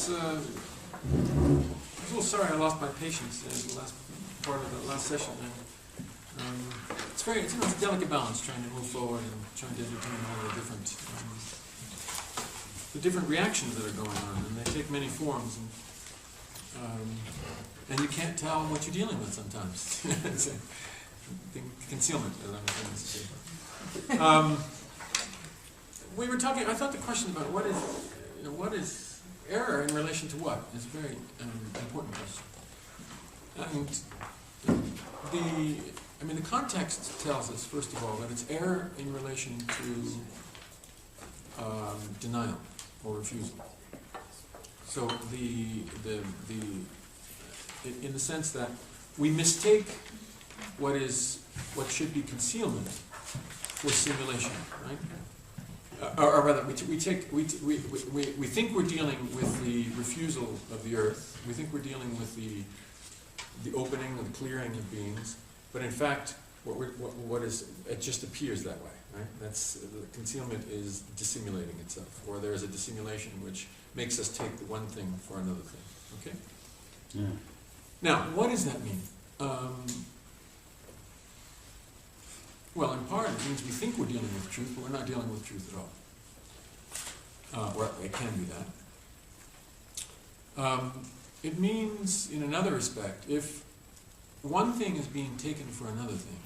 was a little sorry I lost my patience in the last part of the last session. It's it's a delicate balance trying to move forward and trying to entertain all the different reactions that are going on, and they take many forms, and you can't tell what you're dealing with sometimes. It's concealment, as I'm trying to say. We were talking. I thought the question about what is error in relation to what is a very important question. And the context tells us, first of all, that it's error in relation to denial or refusal. So in the sense that we mistake what should be concealment for simulation, right? Or rather, we think we're dealing with the refusal of the earth. We think we're dealing with the opening and the clearing of beings. But in fact, it just appears that way, right? That's the concealment is dissimulating itself, or there is a dissimulation which makes us take the one thing for another thing. Okay. Yeah. Now, what does that mean? Well, in part, it means we think we're dealing with truth, but we're not dealing with truth at all. Or it can be that. It means, in another respect, if one thing is being taken for another thing,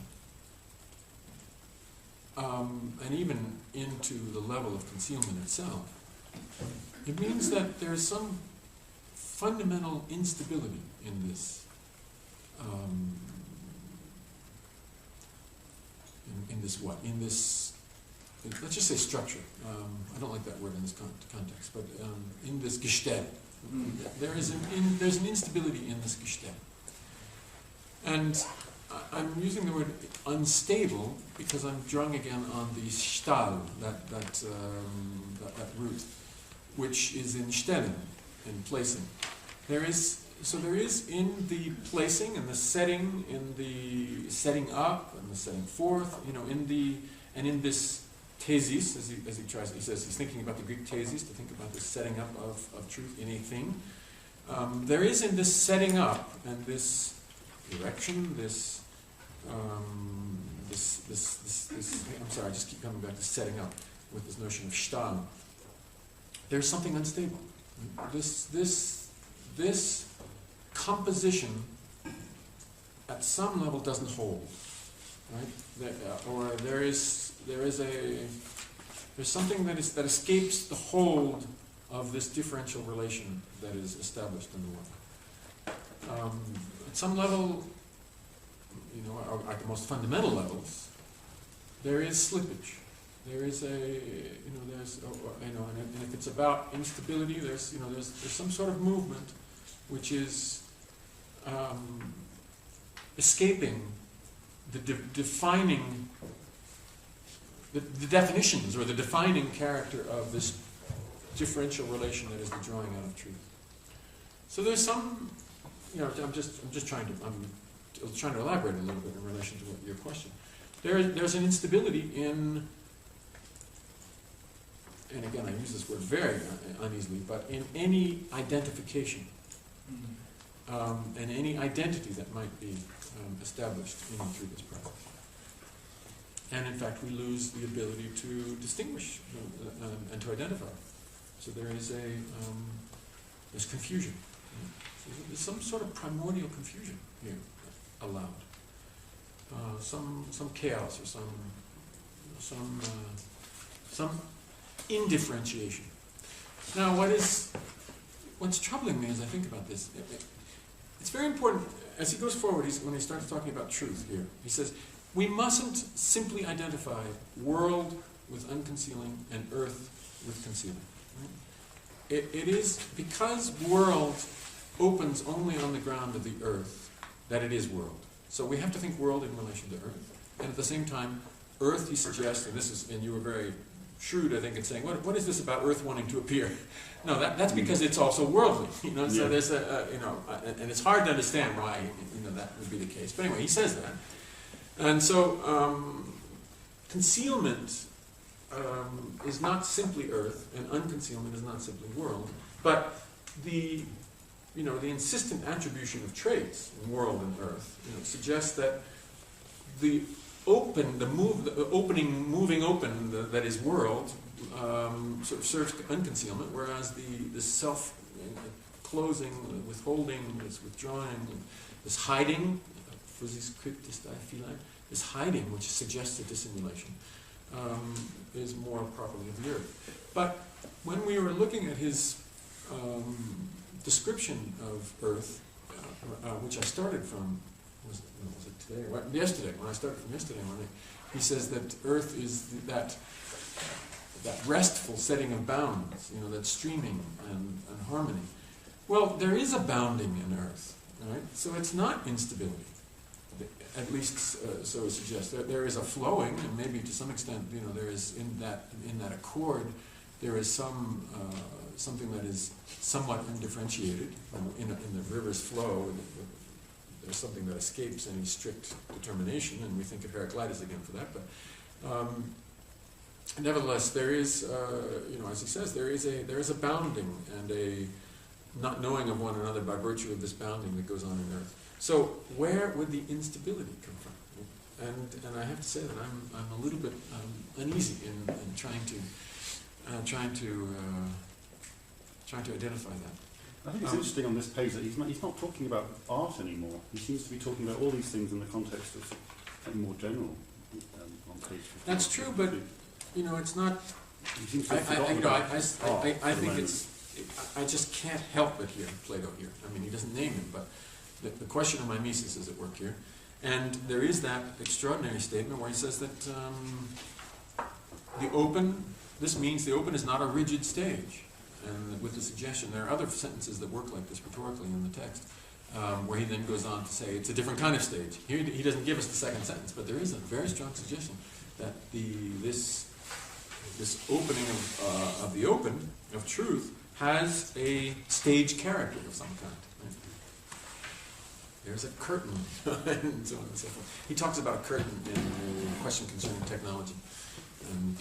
and even into the level of concealment itself, it means that there's some fundamental instability in this. Let's just say structure. I don't like that word in this context, but in this Gestell, there's an instability in this Gestell. And I'm using the word unstable because I'm drawing again on the Stahl, that root, which is in stellen, in placing. There is in the placing and the setting, in the setting up and the setting forth, in this thesis, as he says he's thinking about the Greek thesis, to think about the setting up of truth in a thing. There is in this setting up and this erection, I'm sorry, I just keep coming back to setting up with this notion of Stahl. There's something unstable. This composition at some level doesn't hold, right? Or there's something that escapes the hold of this differential relation that is established in the world. At some level, or at the most fundamental levels, there is slippage. There is and if it's about instability, there's some sort of movement which is escaping the defining, the definitions or the defining character of this differential relation that is the drawing out of truth. So there's some, I'm trying to elaborate a little bit in relation to your question. There's an instability in, and again I use this word very uneasily, but in any identification. And any identity that might be established through this process. And in fact, we lose the ability to distinguish and to identify. So there's confusion. So there's some sort of primordial confusion here allowed. Some chaos or some indifferentiation. Now, what's troubling me as I think about this, it's very important, as he goes forward, when he starts talking about truth here, he says, we mustn't simply identify world with unconcealing and earth with concealing. Right? It is because world opens only on the ground of the earth that it is world. So we have to think world in relation to earth. And at the same time, earth, he suggests, and you were very shrewd, I think, in saying, what is this about earth wanting to appear? No, that's because it's also worldly, So there's and it's hard to understand why, that would be the case. But anyway, he says that, and so concealment is not simply earth, and unconcealment is not simply world, but the the insistent attribution of traits in world and earth, suggests that the moving open, that is world, sort of serves unconcealment, whereas the self closing, withholding, this withdrawing, this hiding, this hiding, which suggests a dissimulation, is more properly of the earth. But when we were looking at his description of earth, which I started from, was it today? Yesterday, when I started from yesterday, he says that earth is that restful setting of bounds, that streaming and harmony. Well, there is a bounding in earth, right? So it's not instability, at least so it suggests. There is a flowing, and maybe to some extent, there is in that accord, there is something that is somewhat undifferentiated. In the river's flow, there's something that escapes any strict determination, and we think of Heraclitus again for that. But nevertheless, there is, as he says, there is a bounding and a not knowing of one another by virtue of this bounding that goes on in earth. So where would the instability come from? And I have to say that I'm a little bit uneasy in trying to identify that. I think it's interesting on this page that he's not talking about art anymore. He seems to be talking about all these things in the context of something more general on page 15. That's true, but it's not. He seems to have forgotten about I think it's. I just can't help but hear Plato here. I mean, he doesn't name him, but the question of mimesis is at work here. And there is that extraordinary statement where he says that this means the open is not a rigid stage. And with the suggestion, there are other sentences that work like this rhetorically in the text, where he then goes on to say it's a different kind of stage. Here he doesn't give us the second sentence, but there is a very strong suggestion that this opening of the open, of truth, has a stage character of some kind. Right? There's a curtain, and so on and so forth. He talks about a curtain in the question concerning technology, and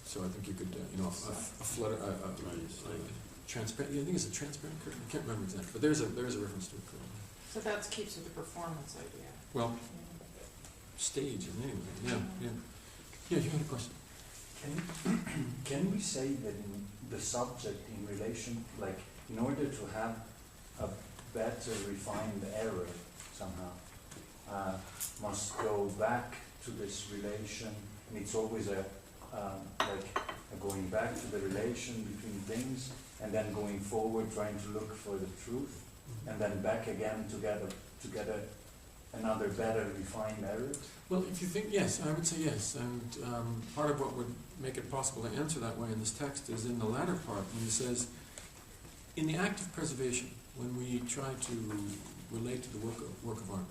so I think you could, a flutter, transparent. I think it's a transparent curtain. I can't remember exactly, but there is a reference to a curtain. So that keeps with the performance idea. Well, stage, anyway. Yeah, you had a question. Can we say that in the subject in relation, like in order to have a better refined error somehow, must go back to this relation, and it's always going back to the relation between things, and then going forward trying to look for the truth, and then back again to get another better refined error? Well, if you think, yes, I would say yes. And part of what would make it possible to answer that way in this text is in the latter part, when he says, in the act of preservation, when we try to relate to the work of art,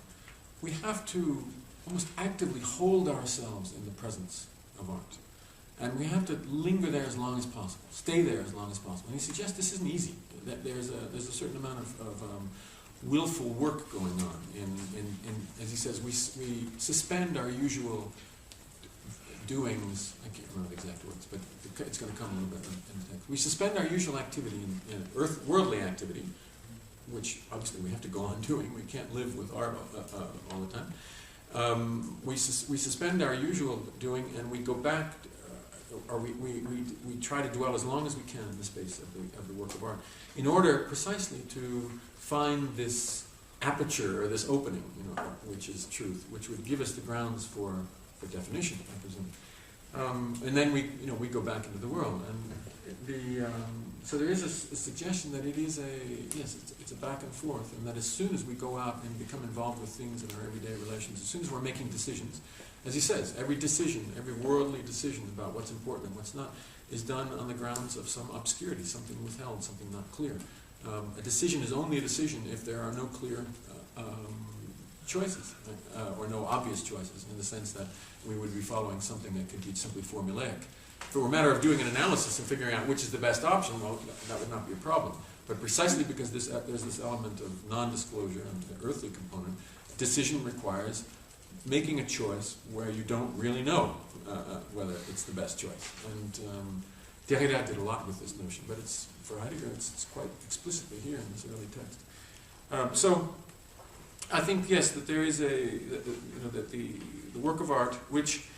we have to almost actively hold ourselves in the presence of art. And we have to linger there as long as possible, stay there as long as possible. And he suggests this isn't easy, that there's a certain amount of willful work going on. As he says, we suspend our usual doings. I can't remember the exact words, but it's going to come a little bit in the text. We suspend our usual activity in worldly activity, which obviously we have to go on doing. We can't live with art all the time. We suspend our usual doing, and we go back, or we try to dwell as long as we can in the space of the work of art, in order precisely to find this aperture or this opening, which is truth, which would give us the grounds for definition, I presume. And then we go back into the world, and so there is a suggestion that it's a back and forth, and that as soon as we go out and become involved with things in our everyday relations, as soon as we're making decisions, as he says, every worldly decision about what's important and what's not, is done on the grounds of some obscurity, something withheld, something not clear. A decision is only a decision if there are no clear choices, or no obvious choices, in the sense that we would be following something that could be simply formulaic. If it were a matter of doing an analysis and figuring out which is the best option, well, that would not be a problem. But precisely because there's this element of non-disclosure and the earthly component, decision requires making a choice where you don't really know whether it's the best choice. And Derrida did a lot with this notion, but it's for Heidegger, it's quite explicitly here in this early text. So I think, yes, that there is that the work of art, which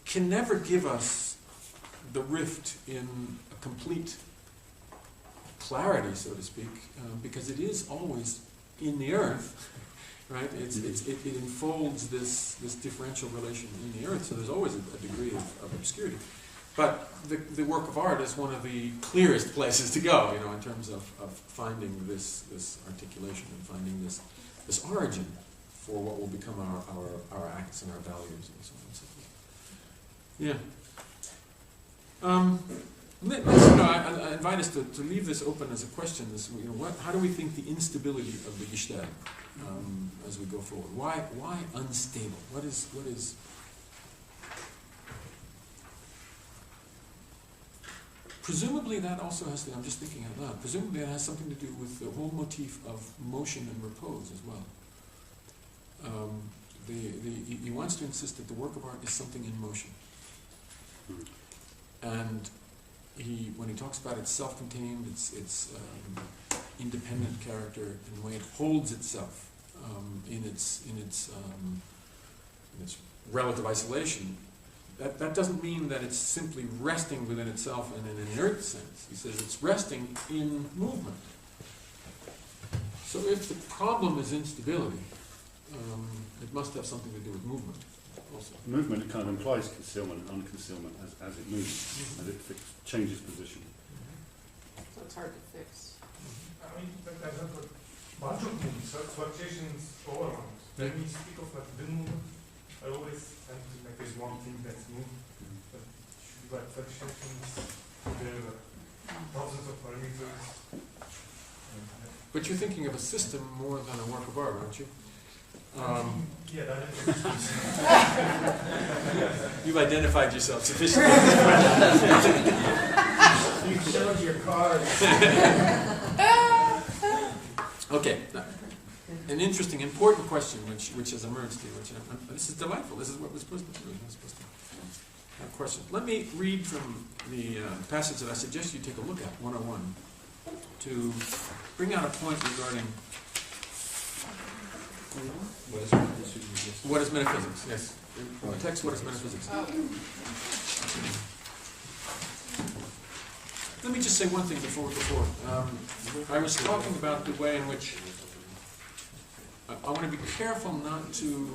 can never give us the rift in a complete clarity, so to speak, because it is always in the earth, right? It enfolds this differential relation in the earth, so there's always a degree of obscurity. But the work of art is one of the clearest places to go, in terms of finding this articulation and finding this origin for what will become our acts and our values and so on and so forth. Yeah. I invite us to leave this open as a question. How do we think the instability of the Gestalt as we go forward? Why unstable? What is? Presumably that also has to, I'm just thinking out loud, presumably it has something to do with the whole motif of motion and repose as well. He wants to insist that the work of art is something in motion. And when he talks about its self-contained, its independent character, and the way it holds itself in its relative isolation, that doesn't mean that it's simply resting within itself in an inert sense. He says it's resting in movement. So if the problem is instability, it must have something to do with movement also. Movement, it kind of implies concealment and unconcealment as it moves, as it changes position. So it's hard to fix. I mean, there's a bunch of moves, fluctuations all around. When we speak of like wind movement, I always tend to make this one thing that's moved. But it should be like fluctuations, there are thousands of parameters. But you're thinking of a system more than a work of art, aren't you? Yeah, that is. You've identified yourself sufficiently. You showed your card. Okay, now, an interesting, important question which has emerged here. This is delightful. This is what we're supposed to do. We're supposed to have questions. Let me read from the passage that I suggest you take a look at, 101, to bring out a point regarding what is metaphysics. Yes, in the text, what is metaphysics? Let me just say one thing before we go forward. I was talking about the way in which I want to be careful not to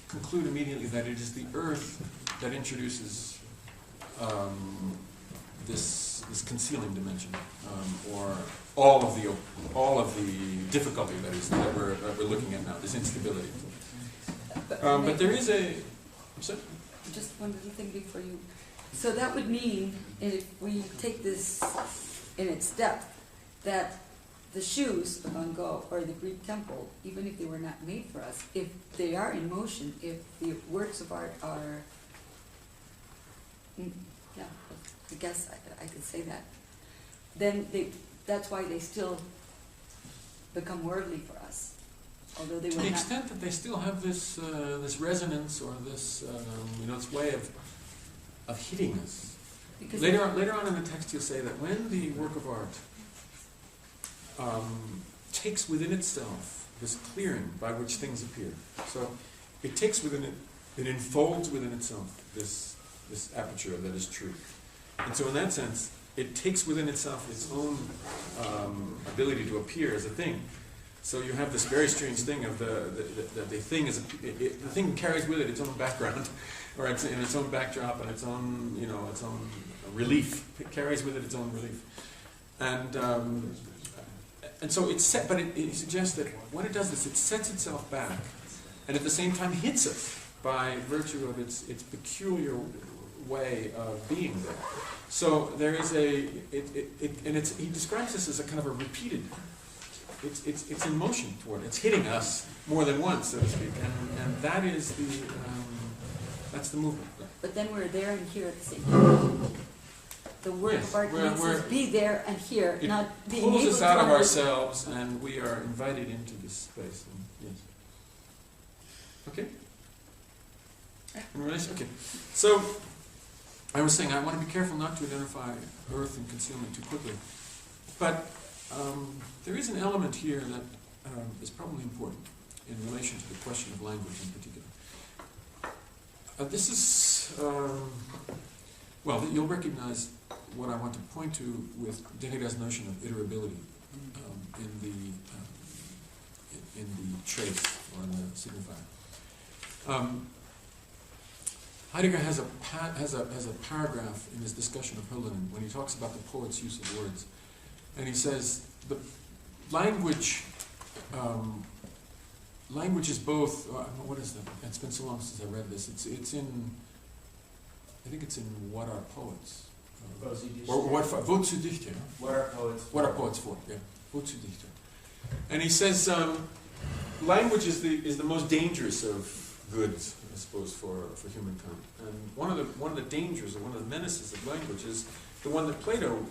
conclude immediately that it is the earth that introduces this concealing dimension, or all of the difficulty that we're looking at now, this instability. But there is a. Just one little thing before you. So that would mean, if we take this in its depth, that the shoes of Van Gogh or the Greek temple, even if they were not made for us, if they are in motion, if the works of art are, yeah, I guess I could say that, then that's why they still become worldly for us, although they were not. To the extent that they still have this this resonance or this this way of hitting us. Because later on in the text, you'll say that when the work of art takes within itself this clearing by which things appear. So it takes within it, it enfolds within itself this aperture that is truth. And so in that sense, it takes within itself its own ability to appear as a thing. So you have this very strange thing of the thing is the thing carries with it its own background, or it's in its own backdrop and its own its own relief. It carries with it its own relief, and so it's set. But it suggests that when it does this, it sets itself back, and at the same time hits us by virtue of its peculiar way of being there. So there is he describes this as a kind of a repeated. It's in motion toward it. It's hitting us more than once, so to speak, and that is that's the movement. But then we're there and here at the same time. The work of art makes us be there and here, not being able to. It pulls us out of ourselves, and we are invited into this space. And, yes. Okay. Okay. So I was saying I want to be careful not to identify earth and concealment too quickly. But there is an element here that is probably important in relation to the question of language in particular. This is, well, you'll recognize what I want to point to with Derrida's notion of iterability in the trace or in the signifier. Heidegger has a paragraph in his discussion of Hölderlin when he talks about the poet's use of words, and he says the language is both. What is that? It's been so long since I read this. It's in. I think it's in What Are Poets? Or Wozu Dichter? What are poets? What are poets for? Yeah, Wozu Dichter. And he says language is the most dangerous of goods, I suppose, for humankind. And one of the dangers or one of the menaces of language is the one that Plato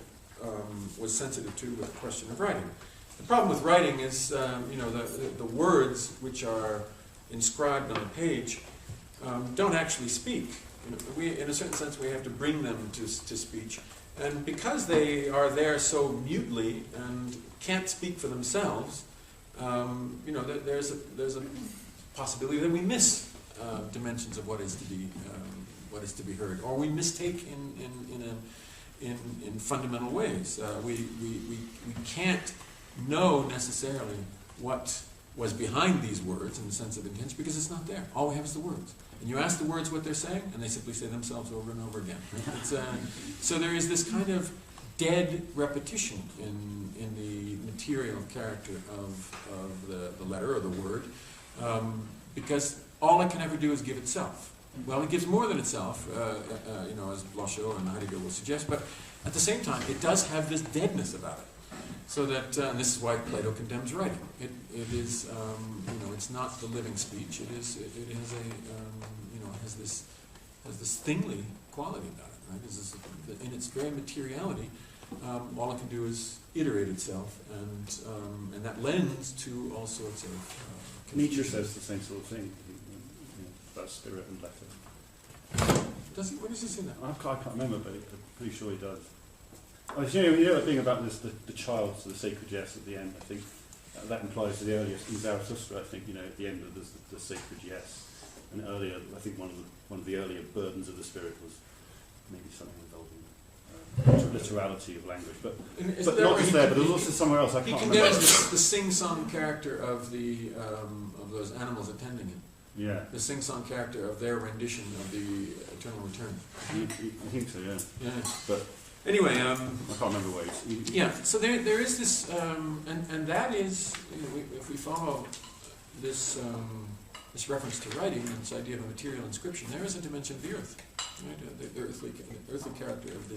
was sensitive to with the question of writing. The problem with writing is, the words which are inscribed on a page don't actually speak. We, in a certain sense, we have to bring them to speech. And because they are there so mutely and can't speak for themselves, there's a possibility that we miss dimensions of what is to be heard, or we mistake in fundamental ways. We can't know necessarily what was behind these words in the sense of intention because it's not there. All we have is the words. And you ask the words what they're saying, and they simply say themselves over and over again. So there is this kind of dead repetition in the material character of the letter or the word, because all it can ever do is give itself. Well, it gives more than itself, as Blanchot and Heidegger will suggest, but at the same time, it does have this deadness about it. So that, and this is why Plato condemns writing. It is, it's not the living speech. It has this thingly quality about it, right? In its very materiality, all it can do is iterate itself, and that lends to all sorts of. Nietzsche says the same sort of thing about spirit and letter. Does he? When does he say that? I can't remember, but I'm pretty sure he does. The other thing about this, the child, so the sacred yes at the end, I think that implies the earliest in Zarathustra. I think at the end of the sacred yes, and earlier, I think one of the earlier burdens of the spirit was maybe something involving literality of language, but not just there, but it was also somewhere else. I can't remember. He condemns the sing-song character of of those animals attending him. Yeah. The sing-song character of their rendition of the eternal return. I think so. Yeah. Yeah. But. Anyway, I can't remember where it's. Yeah, so there is this, and that is, if we follow this this reference to writing and this idea of a material inscription, there is a dimension of the earth, right? The earthly character of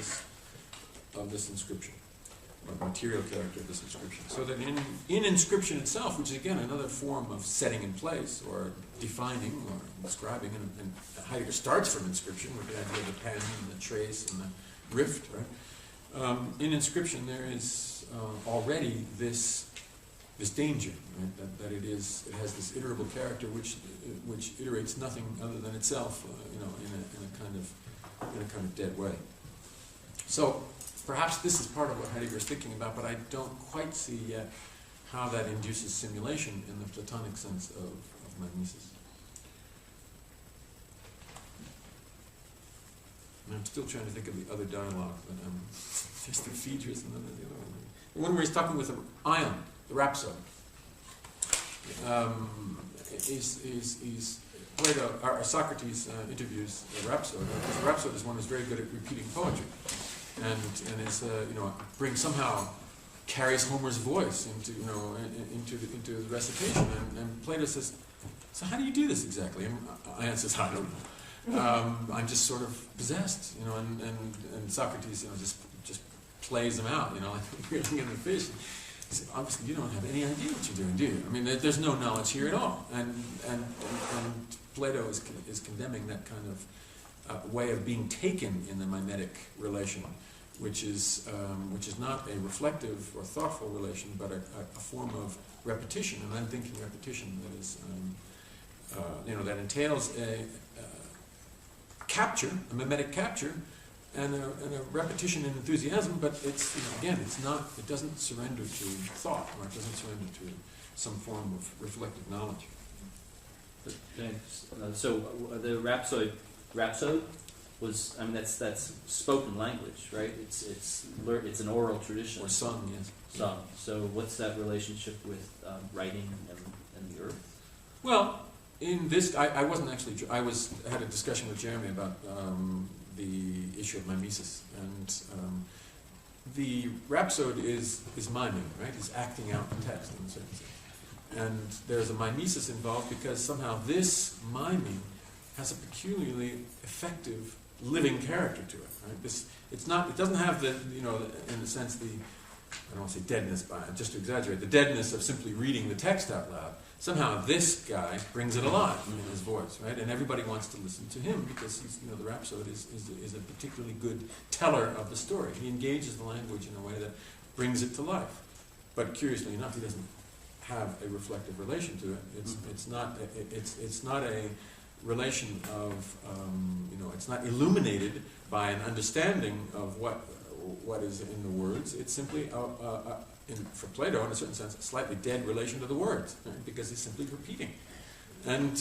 this inscription, or the material character of this inscription. So that in inscription itself, which is again another form of setting in place or defining or describing, and Heidegger starts from inscription with the idea of the pen and the trace and the rift, right? In inscription, there is already this danger, right? That it has this iterable character which iterates nothing other than itself, in a kind of dead way. So perhaps this is part of what Heidegger is thinking about, but I don't quite see yet how that induces simulation in the Platonic sense of mimesis. And I'm still trying to think of the other dialogue, but there's the Phaedrus and then there's the other one. The one where he's talking with Ion, the rhapsode. Socrates interviews the rhapsode, because the rhapsode is one who's very good at repeating poetry, and is somehow carries Homer's voice into the recitation, and Plato says, so how do you do this exactly? And Ion says, I don't know. I'm just sort of possessed, and Socrates, just plays them out, like reeling in the fish. He said, obviously, you don't have any idea what you're doing, do you? I mean, there's no knowledge here at all. And Plato is condemning that kind of way of being taken in the mimetic relation, which is not a reflective or thoughtful relation, but a form of repetition, an unthinking repetition that is, that entails a capture, a mimetic capture and a repetition in enthusiasm, but it's, again, it's not, it doesn't surrender to thought, or it doesn't surrender to some form of reflective knowledge. Okay. So the rhapsode was, I mean, that's spoken language, right? It's an oral tradition. Or sung, yes. Sung. So what's that relationship with writing and the earth? Well, in this, I wasn't actually, had a discussion with Jeremy about the issue of mimesis, and the rhapsode is miming, right? He's acting out the text in a certain sense. And there's a mimesis involved because somehow this miming has a peculiarly effective living character to it, right? It doesn't have the, in a sense, I don't want to say deadness by it, just to exaggerate, the deadness of simply reading the text out loud. Somehow this guy brings it alive in his voice, right? And everybody wants to listen to him because he's, the rhapsode is a particularly good teller of the story. He engages the language in a way that brings it to life. But curiously enough, he doesn't have a reflective relation to it. It's not a relation of, it's not illuminated by an understanding of what is in the words. It's simply for Plato, in a certain sense, a slightly dead relation to the words, right? Because he's simply repeating. And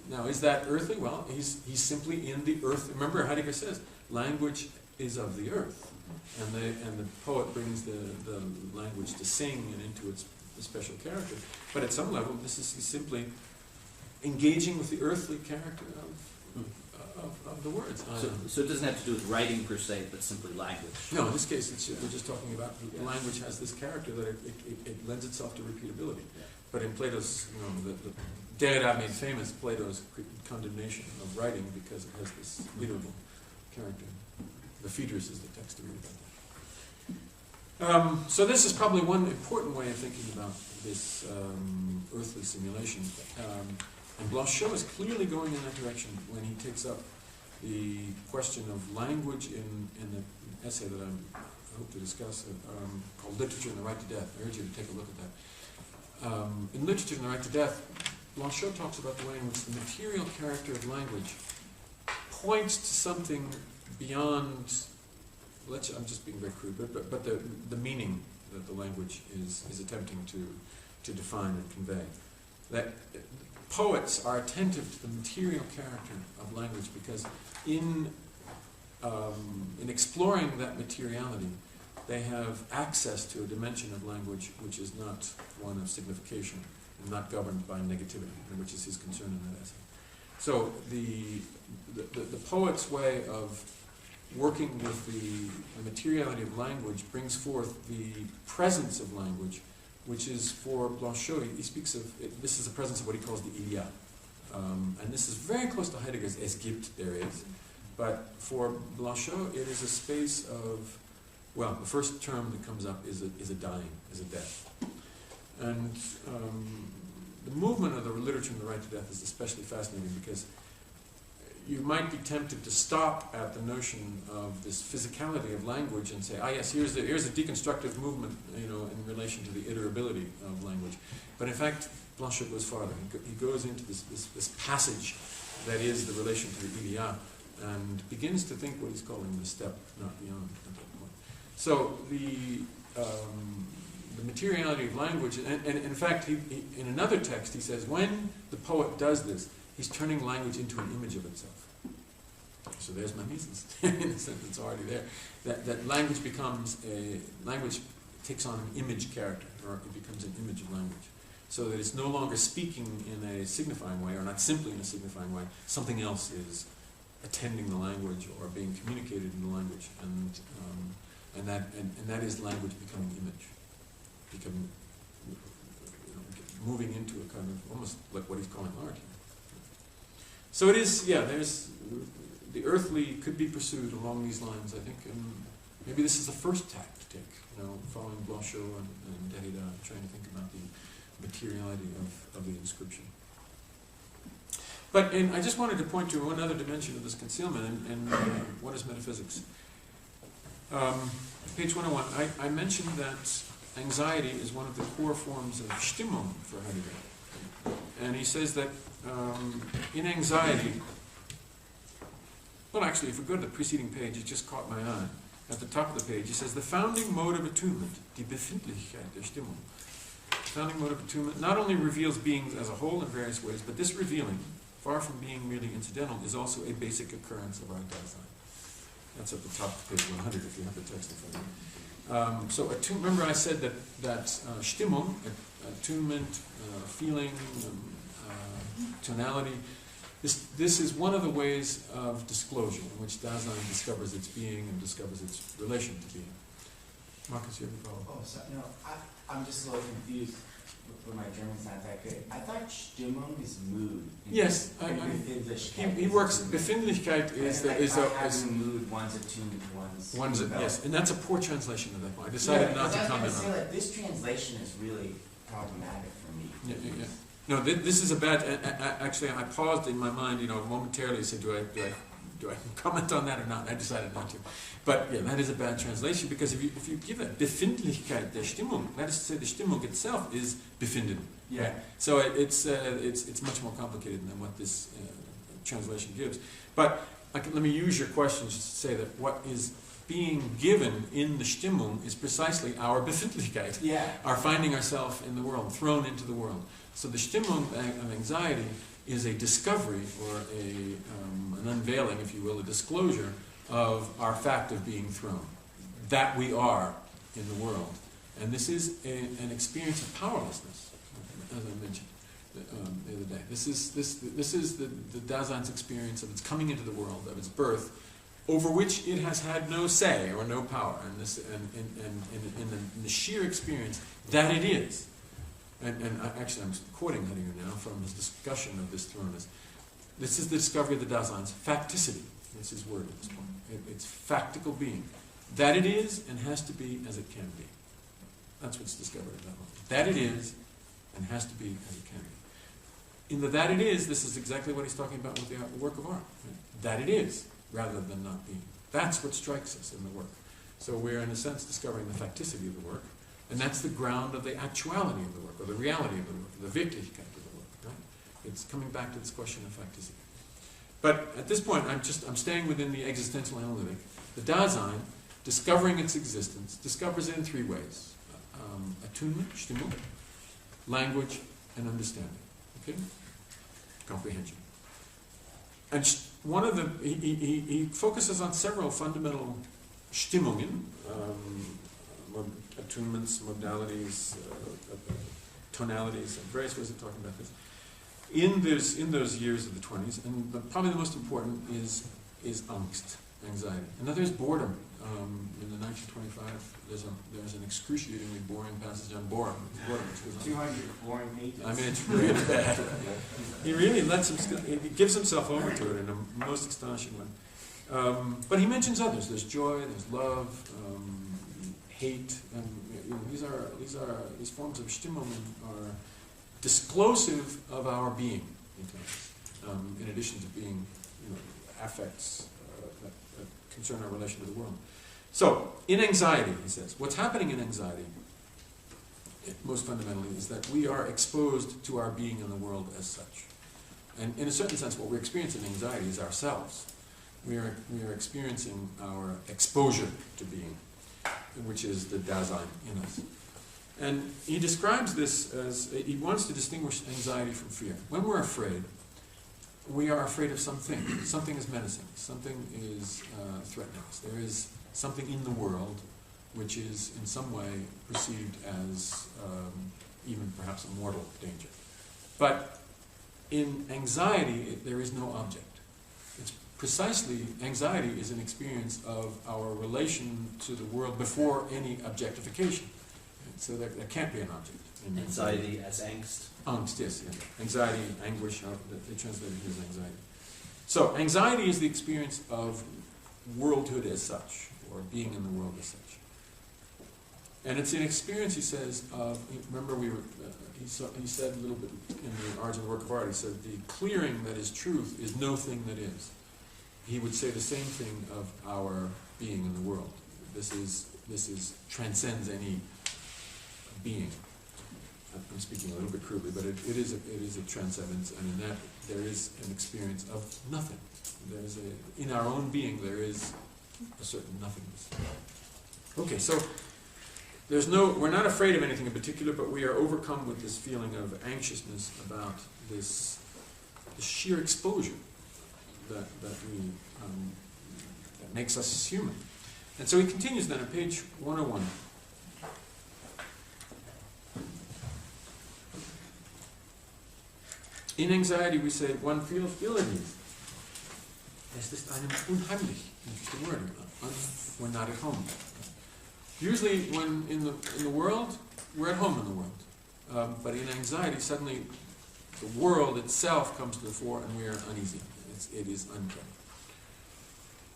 now, is that earthly? Well, he's simply in the earth. Remember, Heidegger says, language is of the earth, and the poet brings the language to sing and into its special character. But at some level, he's simply engaging with the earthly character of the words. So it doesn't have to do with writing per se, but simply language. No, in this case, we're just talking about the language has this character that it lends itself to repeatability. Yeah. But in Plato's, the Derrida made famous Plato's condemnation of writing because it has this readable character. The Phaedrus is the text to read about that. So this is probably one important way of thinking about this earthly simulation. And Blanchot is clearly going in that direction when he takes up the question of language in the essay that I hope to discuss, called Literature and the Right to Death. I urge you to take a look at that. In Literature and the Right to Death, Blanchot talks about the way in which the material character of language points to something beyond, I'm just being very crude, but the meaning that the language is attempting to define and convey. That poets are attentive to the material character of language because in exploring that materiality, they have access to a dimension of language which is not one of signification and not governed by negativity, which is his concern in that essay. So the poet's way of working with the materiality of language brings forth the presence of language, which is for Blanchot, he speaks of, this is the presence of what he calls the idea. And this is very close to Heidegger's Es gibt, there is. But for Blanchot, it is a space of, well, the first term that comes up is a dying, is a death. And the movement of the literature and the right to death is especially fascinating because you might be tempted to stop at the notion of this physicality of language and say, yes, here's a deconstructive movement, in relation to the iterability of language. But in fact, Blanchot goes farther. He goes into this passage that is the relation to the idea and begins to think what he's calling the step, not beyond at that point. So the materiality of language, and in fact, in another text, he says, when the poet does this, he's turning language into an image of itself. So there's mimesis, in a sense, it's already there. That language takes on an image character, or it becomes an image of language. So that it's no longer speaking in a signifying way, or not simply in a signifying way. Something else is attending the language or being communicated in the language, and that is language becoming image, moving into a kind of almost like what he's calling art. So it is, there's the earthly could be pursued along these lines, I think, and maybe this is the first tack to take, following Blanchot and Derrida, trying to think about the materiality of the inscription. But I just wanted to point to one other dimension of this concealment, and what is metaphysics? Page 101, I mentioned that anxiety is one of the core forms of Stimmung for Heidegger. And he says that in anxiety, Well, actually, if we go to the preceding page, it just caught my eye. At the top of the page, it says, the founding mode of attunement, die Befindlichkeit der Stimmung. The founding mode of attunement not only reveals beings as a whole in various ways, but this revealing, far from being merely incidental, is also a basic occurrence of our Dasein. That's at the top of page 100 if you have the text in front of you. So, remember I said that Stimmung, attunement, feeling, tonality, this is one of the ways of disclosure in which Dasein discovers its being and discovers its relation to being. Marcus, you have a problem? Oh, so, no, I'm just a little confused. But my German's not that good. I thought Stimmung is mood. Yes, he works. Befindlichkeit is having mood. One's attuned, one's yes, and that's a poor translation of that one. I decided not to comment on it. This translation is really problematic for me. Yeah. No, this is a bad. Actually, I paused in my mind, momentarily. Said, do I comment on that or not? I decided not to. But yeah, that is a bad translation because if you give that Befindlichkeit der Stimmung, that is to say, the Stimmung itself is befinden. Yeah. Right? So it's much more complicated than what this translation gives. But let me use your question just to say that what is being given in the Stimmung is precisely our Befindlichkeit. Yeah. Our finding ourselves in the world, thrown into the world. So the Stimmung of anxiety is a discovery or an unveiling, if you will, a disclosure of our fact of being thrown, that we are in the world. And this is an experience of powerlessness, as I mentioned the other day. This is the Dasein's experience of its coming into the world, of its birth, over which it has had no say or no power, and in the sheer experience that it is. And actually, I'm quoting Heidegger now from his discussion of this thrownness. This is the discovery of the Dasein's facticity. That's his word at this point. It's factical being. That it is and has to be as it can be. That's what's discovered at that moment. That it is and has to be as it can be. In the that it is, this is exactly what he's talking about with the work of art. Right? That it is, rather than not being. That's what strikes us in the work. So we're, in a sense, discovering the facticity of the work. And that's the ground of the actuality of the work, or the reality of the work, the Wirklichkeit of the work. Right? It's coming back to this question of facticity. But at this point, I'm staying within the existential analytic. The Dasein, discovering its existence, discovers it in three ways: attunement, Stimmung, language, and understanding. Okay, comprehension. And one of the he focuses on several fundamental Stimmungen. Attunements, modalities, tonalities, and various ways of talking about this. In those years of the 20s, and probably the most important is angst, anxiety. Another is boredom. In the 1925, there's an excruciatingly boring passage on boredom. 200 boring pages. I mean, it's really bad. He really he gives himself over to it in a most astonishing way. But he mentions others. There's joy, there's love, hate, and these forms of Stimmung are disclosive of our being, in addition to being affects that concern our relation to the world. So, in anxiety, he says, what's happening in anxiety, most fundamentally, is that we are exposed to our being in the world as such. And in a certain sense, what we're experiencing in anxiety is ourselves. We are experiencing our exposure to being, which is the Dasein in us. And he describes this as, he wants to distinguish anxiety from fear. When we're afraid, we are afraid of something. Something is menacing. Something is threatening us. There is something in the world which is in some way perceived as even perhaps a mortal danger. But in anxiety, there is no object. It's precisely, anxiety is an experience of our relation to the world before any objectification. So there can't be an object. Anxiety as angst. Angst, yes. Anxiety, anguish, they translate it as anxiety. So anxiety is the experience of worldhood as such, or being in the world as such. And it's an experience, he says, of, remember he said a little bit in the Origin of the Work of Art, he said, the clearing that is truth is no thing that is. He would say the same thing of our being in the world. This transcends any being. I'm speaking a little bit crudely, but it is a transcendence, and in that there is an experience of nothing. in our own being there is a certain nothingness. Okay, so we're not afraid of anything in particular, but we are overcome with this feeling of anxiousness about this sheer exposure that makes us human. And so he continues then on page 101. In anxiety we say one feels ill at ease. Es ist einem unheimlich. Interesting word. We're not at home. Usually when in the world, we're at home in the world. But in anxiety, suddenly the world itself comes to the fore and we are uneasy. It is uncanny.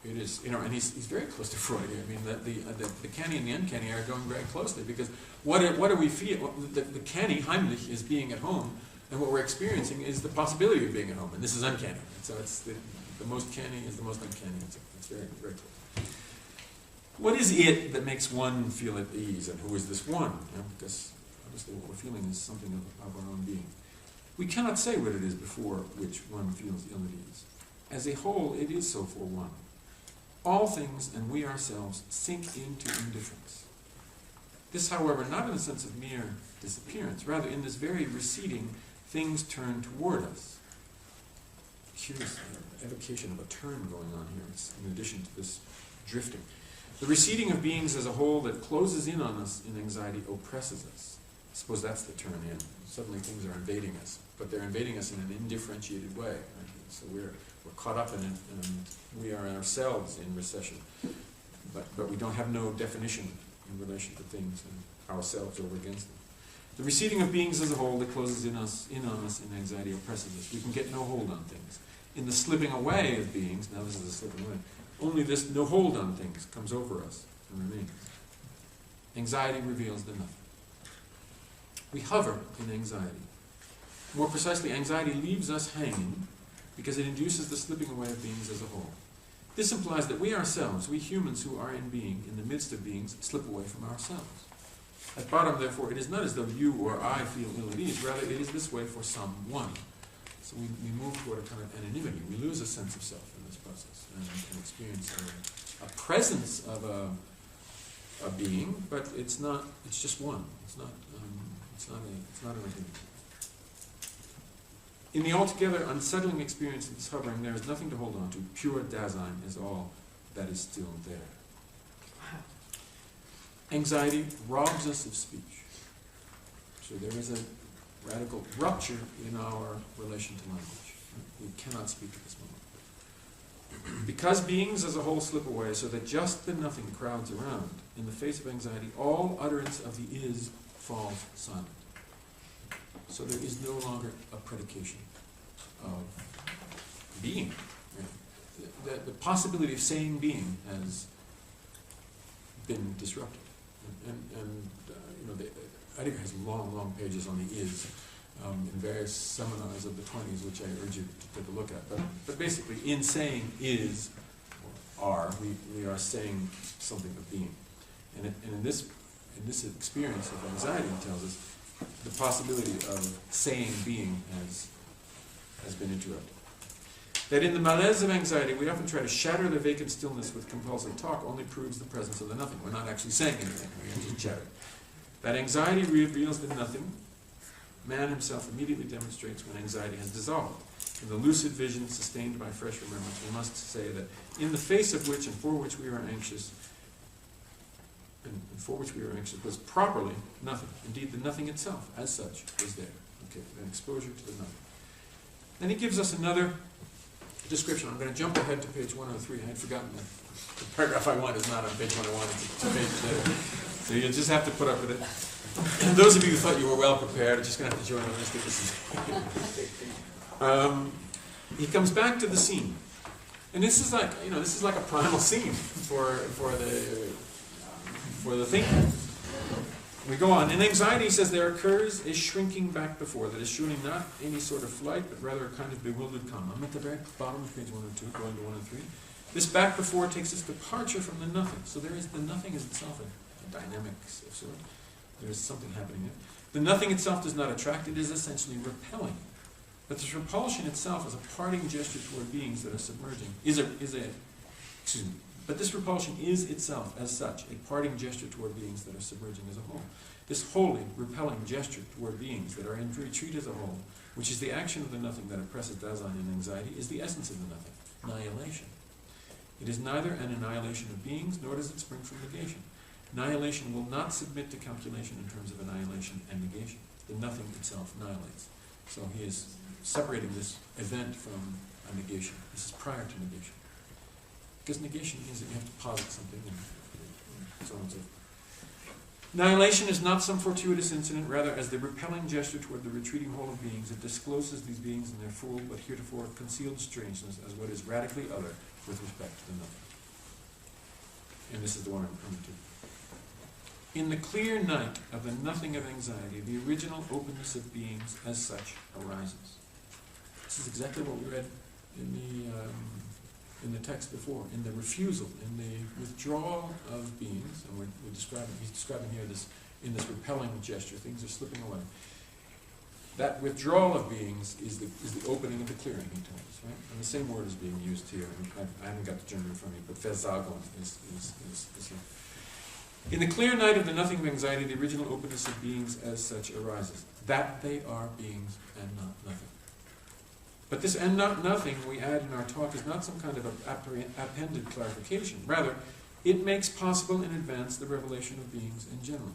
It is, and he's very close to Freud here. I mean, the canny and the uncanny are going very closely, because what do we feel? The canny, Heimlich, is being at home, and what we're experiencing is the possibility of being at home, and this is uncanny. And so it's the most canny is the most uncanny. It's very, very close. What is it that makes one feel at ease, and who is this one? Because obviously what we're feeling is something of our own being. We cannot say what it is before which one feels ill at ease. As a whole, it is so for one. All things, and we ourselves, sink into indifference. This, however, not in the sense of mere disappearance, rather in this very receding, things turn toward us. Curious evocation of a turn going on here, it's in addition to this drifting. The receding of beings as a whole that closes in on us in anxiety oppresses us. I suppose that's the turn in. Suddenly things are invading us, but they're invading us in an indifferentiated way. Right? So we're caught up in it, and we are ourselves in recession. But we don't have no definition in relation to things and ourselves over against them. The receding of beings as a whole that closes in on us in anxiety oppresses us. We can get no hold on things. In the slipping away of beings, now this is a slipping away, only this no hold on things comes over us and remains. Anxiety reveals the nothing. We hover in anxiety. More precisely, anxiety leaves us hanging because it induces the slipping away of beings as a whole. This implies that we ourselves, we humans who are in being, in the midst of beings, slip away from ourselves. At bottom, therefore, it is not as though you or I feel ill at ease, rather it is this way for someone. So we move toward a kind of anonymity. We lose a sense of self in this process and experience a presence of a being, but it's just one. It's not an identity. In the altogether unsettling experience of this hovering, there is nothing to hold on to. Pure Dasein is all that is still there. Anxiety robs us of speech. So there is a radical rupture in our relation to language. We cannot speak at this moment. Because beings as a whole slip away, so that just the nothing crowds around, in the face of anxiety, all utterance of the is falls silent. So there is no longer a predication of being. The possibility of saying being has been disrupted. Heidegger has long pages on the is in various seminars of the 20s, which I urge you to take a look at. But basically, in saying is, or are, we are saying something of being. And in this experience of anxiety, it tells us, the possibility of saying being has been interrupted. That in the malaise of anxiety, we often try to shatter the vacant stillness with compulsive talk only proves the presence of the nothing. We're not actually saying anything, we're just chattering. That anxiety reveals the nothing, man himself immediately demonstrates when anxiety has dissolved. In the lucid vision sustained by fresh remembrance, we must say that in the face of which and for which we are anxious, was properly nothing. Indeed, the nothing itself, as such, was there. Okay, an exposure to the nothing. Then he gives us another description. I'm going to jump ahead to page 103. I had forgotten that the paragraph I want is not on page 101, it's a page later. So you'll just have to put up with it. And those of you who thought you were well prepared are just going to have to join on this. He comes back to the scene. And this is like a primal scene for the thinker. We go on. In anxiety, he says, there occurs a shrinking back before that is surely not any sort of flight, but rather a kind of bewildered calm. I'm at the very bottom of page 102, going to 103. This back before takes its departure from the nothing. So there is the nothing is itself a dynamic of sort. There is something happening there. The nothing itself does not attract. It is essentially repelling. But this repulsion itself is a parting gesture toward beings that are submerging, but this repulsion is itself, as such, a parting gesture toward beings that are submerging as a whole. This wholly repelling gesture toward beings that are in retreat as a whole, which is the action of the nothing that oppresses Dasein and anxiety, is the essence of the nothing, annihilation. It is neither an annihilation of beings, nor does it spring from negation. Annihilation will not submit to calculation in terms of annihilation and negation. The nothing itself annihilates. So he is separating this event from a negation. This is prior to negation. Because negation means that you have to posit something and so on and so forth. Annihilation is not some fortuitous incident, rather as the repelling gesture toward the retreating whole of beings, it discloses these beings in their full but heretofore concealed strangeness as what is radically other with respect to the nothing. And this is the one I'm coming to. In the clear night of the nothing of anxiety, the original openness of beings as such arises. This is exactly what we read in the text before, in the refusal, in the withdrawal of beings, and he's describing here this, in this repelling gesture, things are slipping away. That withdrawal of beings is the opening of the clearing, he told us, right? And the same word is being used here. I haven't got the German in front of me, but Versagung is here. In the clear night of the nothing of anxiety, the original openness of beings as such arises. That they are beings and not nothing. But this and not nothing we add in our talk is not some kind of appended clarification. Rather, it makes possible in advance the revelation of beings in general.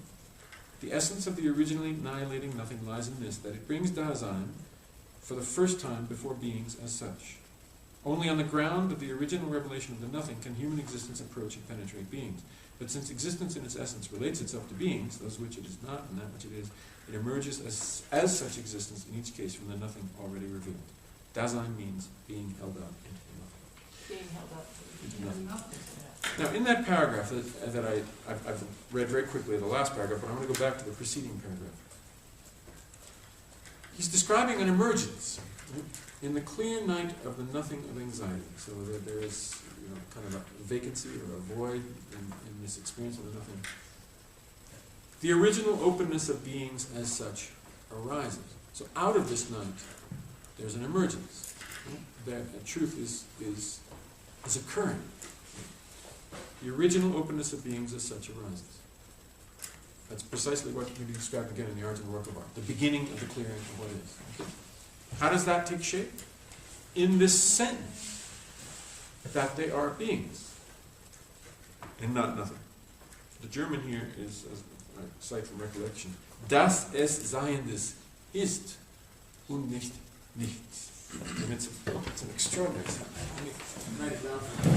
The essence of the originally annihilating nothing lies in this, that it brings Dasein for the first time before beings as such. Only on the ground of the original revelation of the nothing can human existence approach and penetrate beings. But since existence in its essence relates itself to beings, those which it is not and that which it is, it emerges as such existence in each case from the nothing already revealed. Dasein means being held out into the nothing. Being held up Into nothing. Now, in that paragraph that I've read very quickly, the last paragraph, but I want to go back to the preceding paragraph. He's describing an emergence in the clear night of the nothing of anxiety. So that there is, kind of a vacancy or a void in this experience of the nothing. The original openness of beings as such arises. So out of this night, there's an emergence. That truth is occurring. The original openness of beings as such arises. That's precisely what can be described again in the art and work of art. The beginning of the clearing of what is. Okay. How does that take shape? In this sentence, that they are beings and not nothing. The German here is, as I cite from recollection, das es Seiendes ist und nicht nichts. And it's an extraordinary sentence. Let me write it down for you.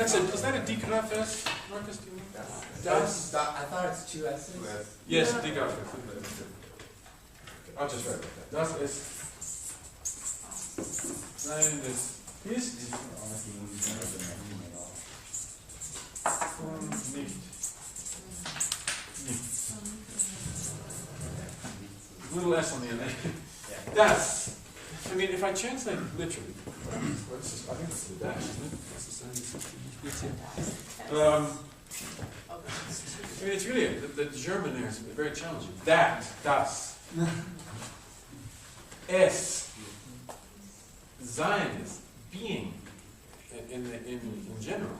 Is that a Digrafes, Marcus? Do you know? Das? I thought it's two S's. Yes, Digrafes. I'll just write that. Das ist Seiendes ist und nicht. Little S on the end. Das. I mean, if I translate it literally, I think it's the dash, isn't it? That's the sign. I mean, it's really, the German there is very challenging. That, das. Es. Sein is being, in general.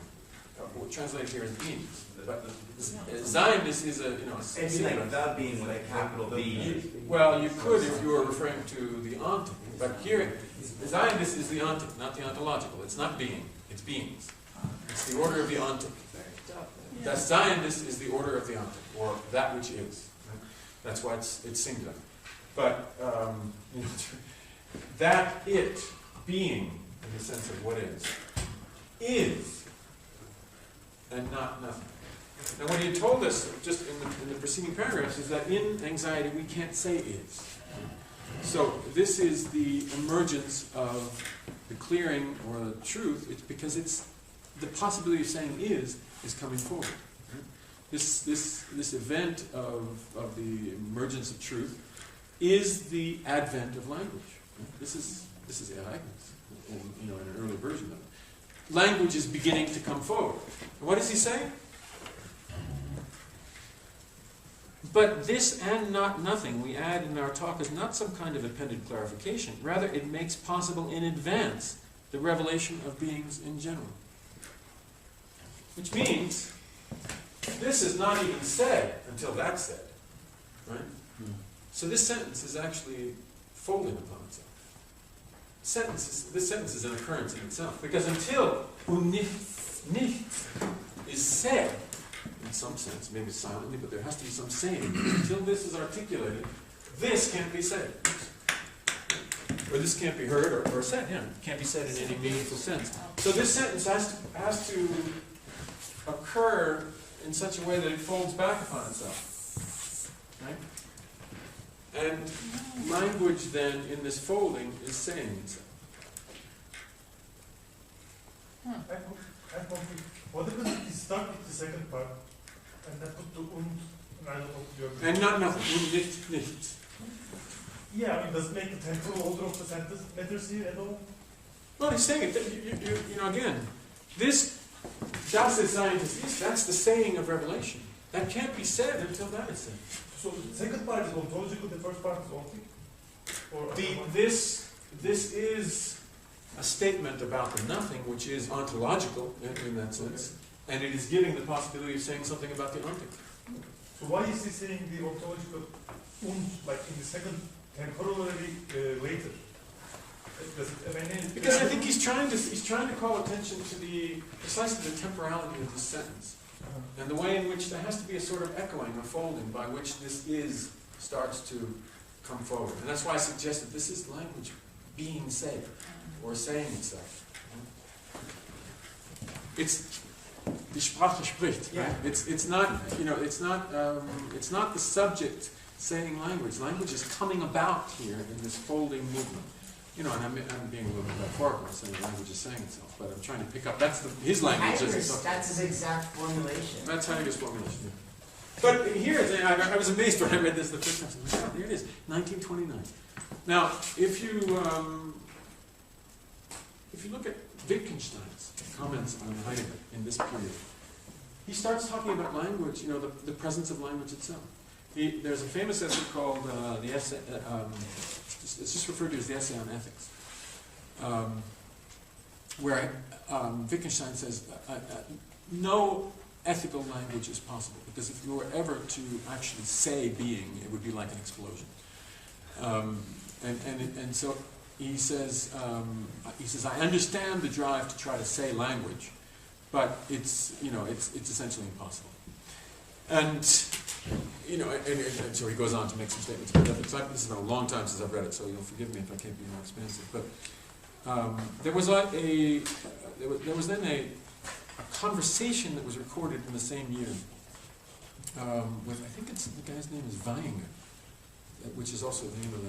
Translated here as beings. But Sein is a, It's like the being with a capital B. Well, you could if you were referring to the ontic. But here, Zionist is the ontic, not the ontological. It's not being, it's beings. It's the order of the ontic. Das Zionist is the order of the ontic, or that which is. That's why it's singular. But that it, being, in the sense of what is, and not nothing. Now, what he told us, just in the preceding paragraphs, is that in anxiety we can't say is. So this is the emergence of the clearing or the truth. It's because it's the possibility of saying is coming forward. This event of the emergence of truth is the advent of language. Right? This is Heideggers, in an early version of it. Language is beginning to come forward. And what does he say? But this and not nothing we add in our talk is not some kind of appended clarification. Rather, it makes possible in advance the revelation of beings in general. Which means, this is not even said until that's said. Right? So this sentence is actually folding upon itself. This sentence is an occurrence in itself. Because until nicht is said, in some sense, maybe silently, but there has to be some saying. Until this is articulated, this can't be said. Or this can't be heard or said. Yeah, it can't be said in any meaningful sense. So this sentence has to occur in such a way that it folds back upon itself. Right? And language then, in this folding, is saying itself. I'm confused. What if we start with the second part and then put the und and I don't know the other? And not nothing. Nicht. Yeah, I mean, does it make the temporal order of the sentence matters here at all? Well, he's saying it. Again, this das ist scientist ist, that's the saying of revelation. That can't be said until that is said. So the second part is ontological, the first part is ontic? Or This is a statement about the nothing, which is ontological in that sense, and it is giving the possibility of saying something about the ontic. So why is he saying the ontological und, like in the second temporally later? Because I think he's trying to call attention to precisely the temporality of the sentence, and the way in which there has to be a sort of echoing or folding by which this is starts to come forward. And that's why I suggested this is language being said, or saying itself. It's die Sprache spricht. Right? It's not the subject saying language. Language is coming about here in this folding movement. And I'm being a little bit metaphorical, saying language is saying itself, but I'm trying to pick up. That's his language. That's his exact formulation. That's Heidegger's formulation. Yeah. But here, I was amazed when I read this the first time. I said, there it is, 1929. Now, if you look at Wittgenstein's comments on Heidegger in this period, he starts talking about language, the presence of language itself. There's a famous essay called the essay. It's just referred to as the essay on ethics, where Wittgenstein says no ethical language is possible, because if you were ever to actually say being, it would be like an explosion. And so he says, I understand the drive to try to say language, but it's essentially impossible. And so he goes on to make some statements about ethics. This has been a long time since I've read it, so you'll forgive me if I can't be more expansive. But there was then a conversation that was recorded in the same year with, I think the guy's name is Weininger, which is also the name of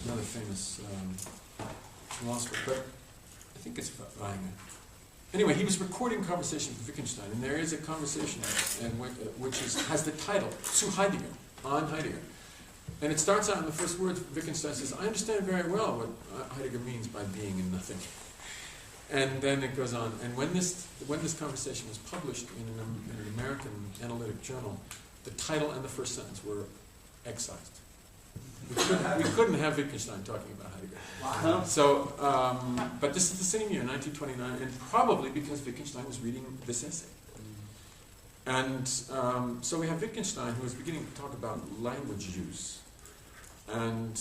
another famous philosopher, but I think it's Weininger. Anyway, he was recording conversations with Wittgenstein, and there is a conversation which has the title, Zu Heidegger, on Heidegger. And it starts out in the first words, Wittgenstein says, I understand very well what Heidegger means by being and nothing. And then it goes on, and when this conversation was published in an American analytic journal, the title and the first sentence were excised. We couldn't have Wittgenstein talking about Heidegger. Wow. So, but this is the same year, 1929, and probably because Wittgenstein was reading this essay. And so we have Wittgenstein, who is beginning to talk about language use. And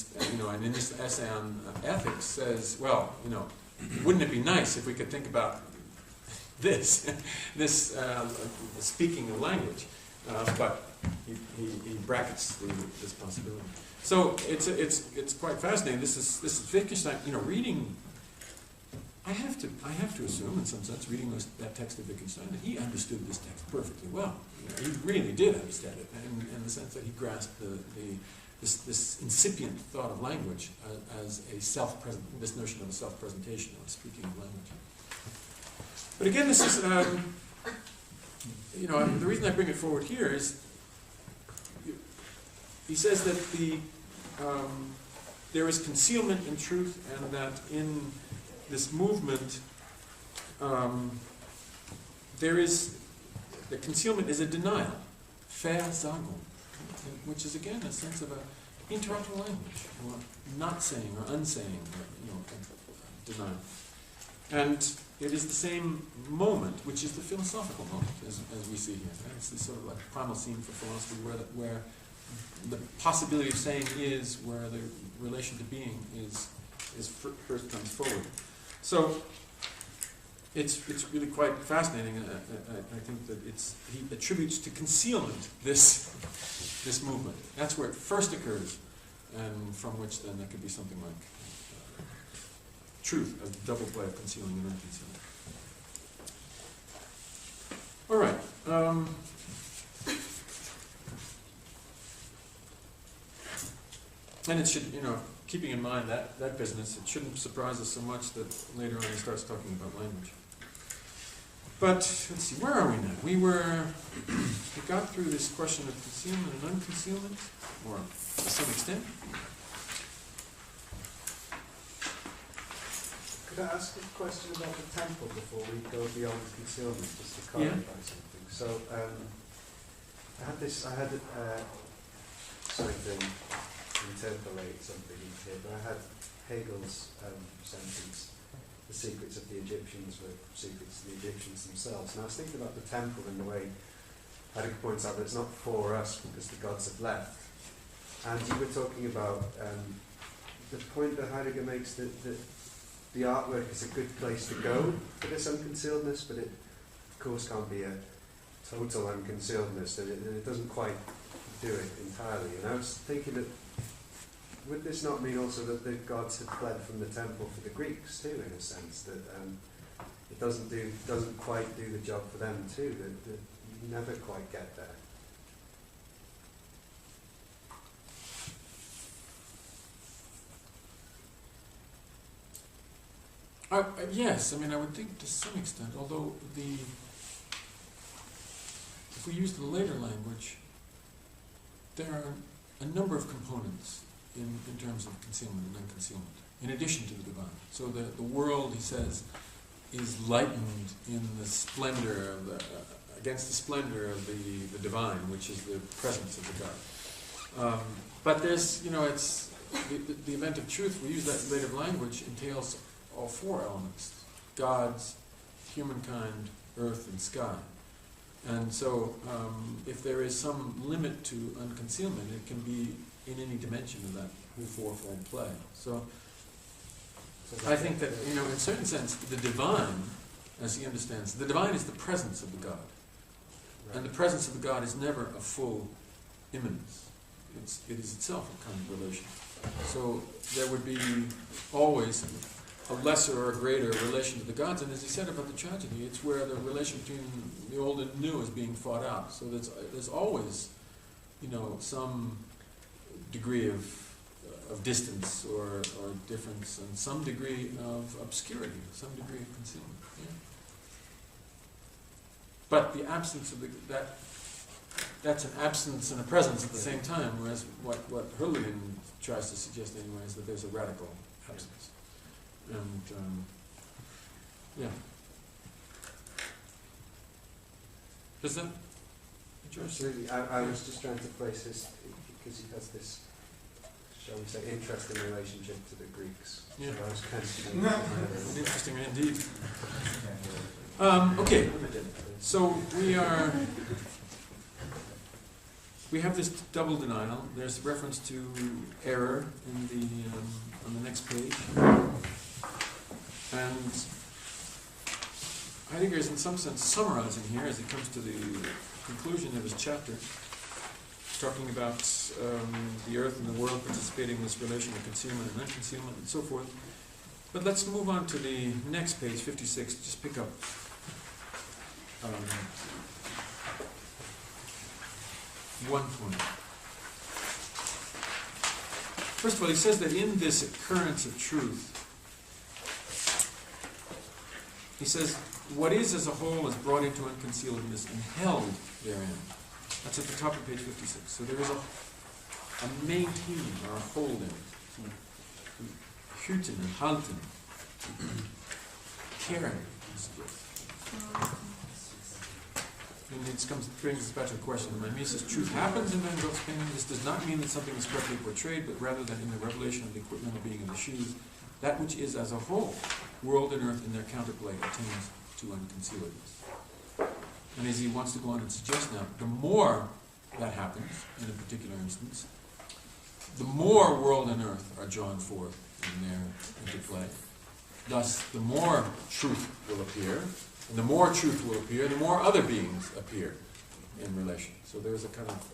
in this essay on ethics says, well, wouldn't it be nice if we could think about this speaking of language? But he brackets this possibility. So it's quite fascinating. This is Wittgenstein, reading. I have to assume, in some sense, reading that text of Wittgenstein, that he understood this text perfectly well. He really did understand it, in the sense that he grasped this incipient thought of language as this notion of a self-presentation, of speaking of language. But again, this is the reason I bring it forward here is he says that there is concealment in truth, and that in this movement, the concealment is a denial, Versagung, which is again a sense of an interrupted language, or not saying or unsaying, or, denial. And it is the same moment, which is the philosophical moment, as we see here. It's this sort of like primal scene for philosophy, where the possibility of saying is, where the relation to being is first comes forward. So it's really quite fascinating. I think that he attributes to concealment this movement. That's where it first occurs, and from which then there could be something like truth, a double play of concealing and unconcealing. All right. And it should, keeping in mind that business, it shouldn't surprise us so much that later on he starts talking about language. But let's see, where are we now? We got through this question of concealment and unconcealment, or to some extent. Could I ask a question about the temple before we go beyond concealment, just to clarify something? So, I had sorry to interpolate something here, but I had Hegel's sentence, the secrets of the Egyptians were secrets of the Egyptians themselves. And I was thinking about the temple in the way Heidegger points out that it's not for us because the gods have left. And you were talking about the point that Heidegger makes that the artwork is a good place to go for this unconcealedness, but it, of course, can't be a total unconcealedness, that it doesn't quite do it entirely. And I was thinking that, would this not mean also that the gods had fled from the temple for the Greeks too, in a sense, that it doesn't quite do the job for them too, that you never quite get there? Yes, I would think to some extent, although if we use the later language, there are a number of components in terms of concealment and unconcealment, in addition to the divine. So the world, he says, is lightened in the splendor of against the splendor of the divine, which is the presence of the God. But there's, it's the event of truth, we use that later language, entails all four elements: gods, humankind, earth, and sky. And so, if there is some limit to unconcealment, it can be in any dimension of that fourfold play. So I think that, in a certain sense, the divine, as he understands, the divine is the presence of the God. Right. And the presence of the God is never a full immanence. It is itself a kind of relation. So there would be always a lesser or a greater relation to the gods, and as he said about the tragedy, it's where the relation between the old and new is being fought out. So there's always, some degree of distance or difference, and some degree of obscurity, some degree of concealment. Yeah. But the absence of that's an absence and a presence at the same time, whereas what Herlian tries to suggest anyway is that there's a radical absence. And, yeah. Does that? Absolutely. I was just trying to place this, because he has this, shall we say, interesting relationship to the Greeks. Yeah. So I was kind of interesting indeed. Okay. So we have this double denial. There's reference to error in on the next page. And Heidegger is in some sense summarizing here as he comes to the conclusion of his chapter, talking about the earth and the world participating in this relation of concealment and unconcealment and so forth. But let's move on to the next page, 56, just pick up one point. First of all, he says that in this occurrence of truth, he says, what is as a whole is brought into unconcealedness and held therein. That's at the top of page 56. So there is a maintaining or a holding, hüten and halten, caring. And it brings us back to the question of Mimesis. Truth happens in Van Gogh's painting. This does not mean that something is correctly portrayed, but rather that in the revelation of the equipmental being of the shoes, that which is as a whole, world and earth in their counterplay, attains to unconcealedness. And as he wants to go on and suggest now, the more that happens in a particular instance, the more world and earth are drawn forth in their interplay. Thus, the more truth will appear, and the more truth will appear, the more other beings appear in relation. So there's a kind of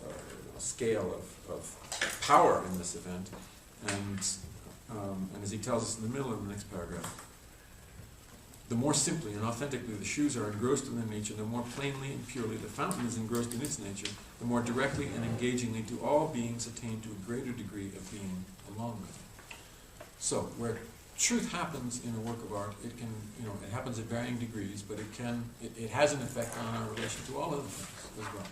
a scale of power in this event, and as he tells us in the middle of the next paragraph, the more simply and authentically the shoes are engrossed in their nature, the more plainly and purely the fountain is engrossed in its nature, the more directly and engagingly do all beings attain to a greater degree of being along with it. So, where truth happens in a work of art, it can, it happens at varying degrees, but it has an effect on our relation to all other things as well.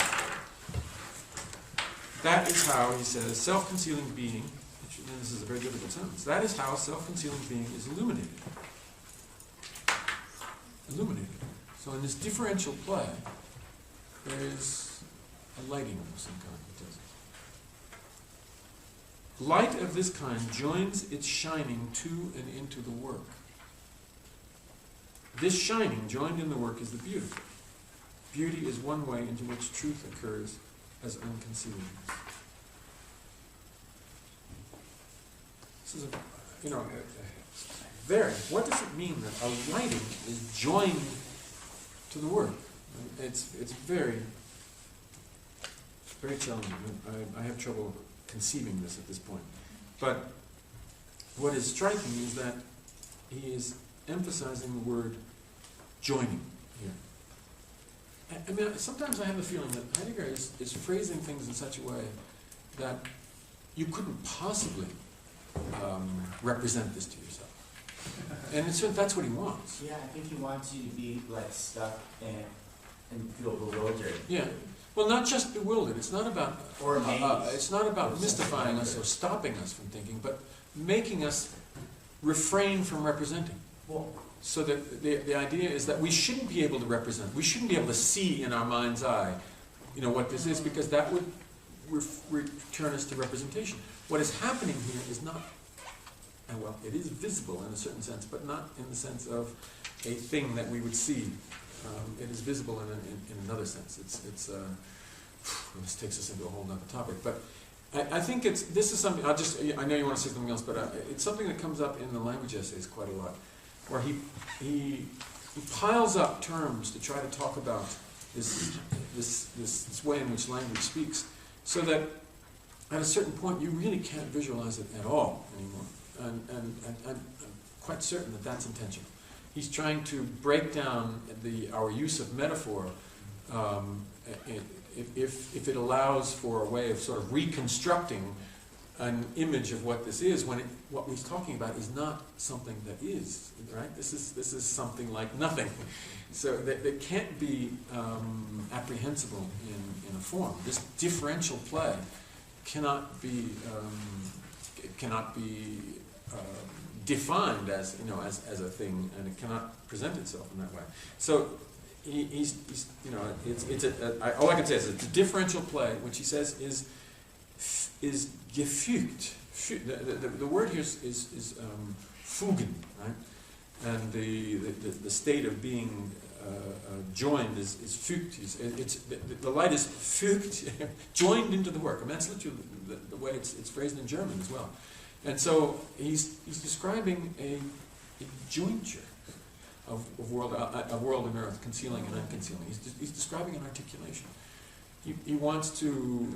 That is how, he says, self-concealing being, and this is a very difficult sentence, that is how self-concealing being is illuminated. Illuminated. So in this differential play, there is a lighting of some kind. Light of this kind joins its shining to and into the work. This shining joined in the work is the beautiful. Beauty is one way into which truth occurs as unconcealedness. This is what does it mean that a lighting is joined to the work? It's very, very challenging. I have trouble conceiving this at this point. But what is striking is that he is emphasizing the word joining here. I mean, sometimes I have the feeling that Heidegger is phrasing things in such a way that you couldn't possibly represent this to yourself. And that's what he wants. Yeah, I think he wants you to be like stuck and feel bewildered. Yeah. Well, not just bewildered. It's not about it's not about mystifying us or stopping us from thinking, but making us refrain from representing. Well, so that the idea is that we shouldn't be able to represent. We shouldn't be able to see in our mind's eye, what this is, because that would return us to representation. What is happening here is not. Well, it is visible in a certain sense, but not in the sense of a thing that we would see. It is visible in another sense. This takes us into a whole other topic. But I think this is something. I know you want to say something else, but it's something that comes up in the language essays quite a lot, where he piles up terms to try to talk about this way in which language speaks, so that at a certain point you really can't visualize it at all anymore. And I'm quite certain that that's intentional. He's trying to break down our use of metaphor if it allows for a way of sort of reconstructing an image of what this is, when what he's talking about is not something that is, right? This is something like nothing. So that can't be apprehensible in a form. This differential play cannot be defined as a thing, and it cannot present itself in that way. So he's all I can say is it's a differential play, which he says is gefügt. The word here is fugen, right? And the state of being joined is fügt. The light is fügt, joined into the work. I mean, that's literally the way it's phrased in German as well. And so he's describing a jointure of world and earth, concealing and unconcealing. He's describing an articulation. He wants to,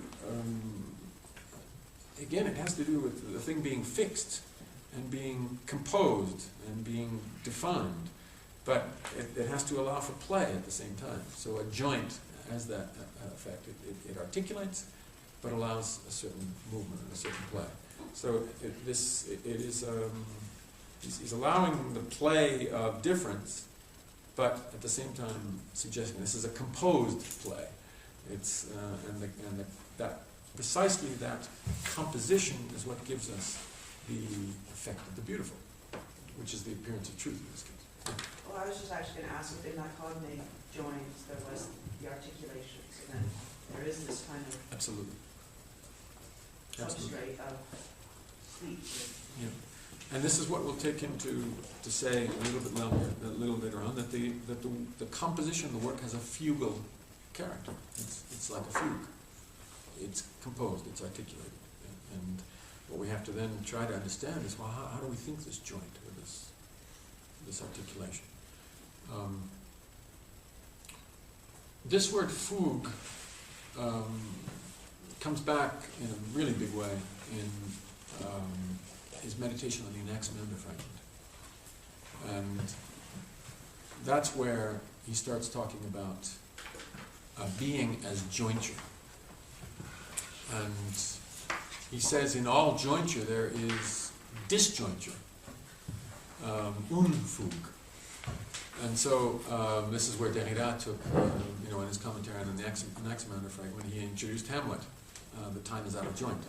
again, it has to do with the thing being fixed and being composed and being defined, but it has to allow for play at the same time. So a joint has that effect. It articulates, but allows a certain movement and a certain play. So he's allowing the play of difference, but at the same time suggesting this is a composed play. It's that precisely that composition is what gives us the effect of the beautiful, which is the appearance of truth in this case. Well, I was just actually going to ask if in that cognate joins there was the articulation, so then there is this kind of Absolutely. Absolutely. substrate of speech. Yeah. And this is what we'll take him to say a little later on, that the composition of the work has a fugal character. It's like a fugue. It's composed, it's articulated. And what we have to then try to understand is, well, how do we think this joint or this articulation? This word fugue comes back in a really big way in his meditation on the Anaximander fragment. And that's where he starts talking about being as jointure. And he says in all jointure there is disjointure, unfugue. And so this is where Derrida took, in his commentary on the Anaximander fragment, he introduced Hamlet, the time is out of joint.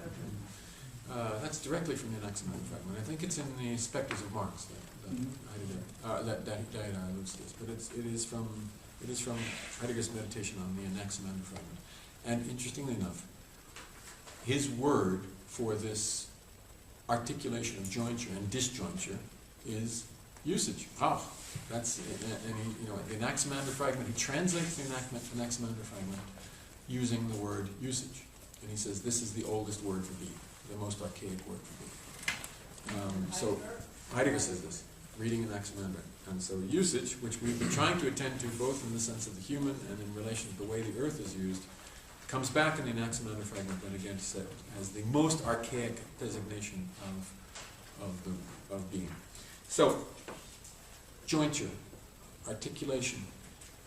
That's directly from the Anaximander fragment. I think it's in the Spectres of Marx that Derrida alludes to this, but it is from Heidegger's meditation on the Anaximander fragment. And interestingly enough, his word for this articulation of jointure and disjointure is usage. That's the Anaximander fragment. He translates the Anaximander fragment using the word usage, and he says this is the oldest word for being, the most archaic word for being. So Heidegger says this, reading Anaximander, and so usage, which we've been trying to attend to both in the sense of the human and in relation to the way the earth is used, comes back in the Anaximander fragment then again to say as the most archaic designation of being. So, jointure, articulation,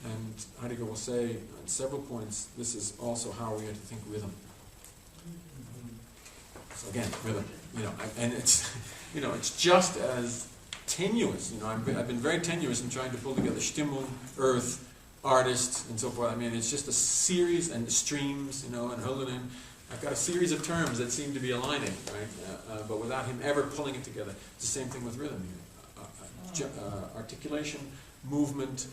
and Heidegger will say on several points, this is also how we are to think rhythm. So again, rhythm, and it's, it's just as tenuous. I've been very tenuous in trying to pull together Stimmung, earth, artist, and so forth. I mean, it's just a series, and streams, and Hölderlin. I've got a series of terms that seem to be aligning, right? But without him ever pulling it together. It's the same thing with rhythm here. Articulation, movement,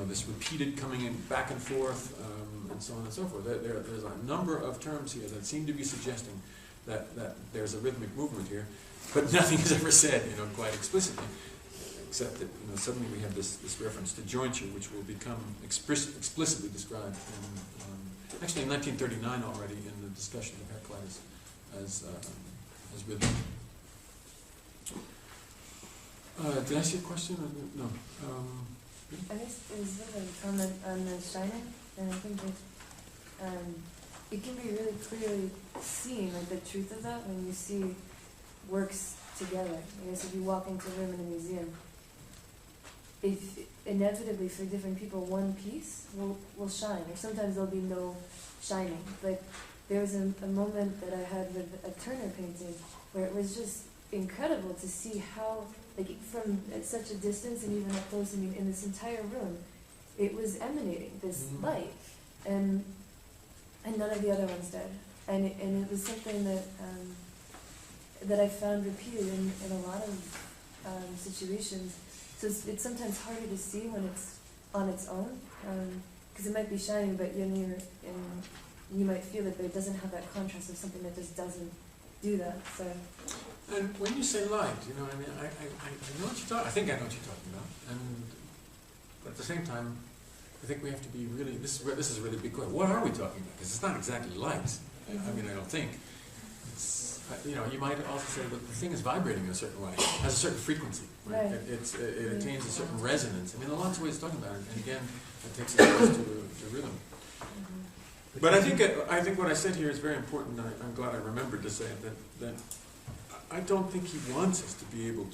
this repeated coming in back and forth, and so on and so forth. There's a number of terms here that seem to be suggesting that there's a rhythmic movement here, but nothing is ever said, quite explicitly. Except that suddenly we have this reference to jointure, which will become explicitly described actually in 1939 already in the discussion of Heraclitus as rhythm. Did I see a question? No. I guess it was a comment on the shining, and I think it can be really clearly seen, like the truth of that, when you see works together. I guess if you walk into a room in a museum, if inevitably for different people one piece will shine, or sometimes there'll be no shining. Like there was a moment that I had with a Turner painting where it was just incredible to see how, like from at such a distance and even up close, in this entire room, it was emanating this light, and none of the other ones did. And it was something that I found repeated in a lot of situations. So it's sometimes harder to see when it's on its own, because it might be shining, but you might feel that it doesn't have that contrast of something that just doesn't do that. So. And when you say light, I know what you're talking. I think I know what you're talking about. And but at the same time, I think we have to be really. This is a really big question. What are we talking about? Because it's not exactly light. I don't think. You might also say that the thing is vibrating in a certain way, has a certain frequency. Right? It attains a certain resonance. There are lots of ways of talking about it, and again, it takes us close to rhythm. But I think what I said here is very important. I'm glad I remembered to say it, that I don't think he wants us to be able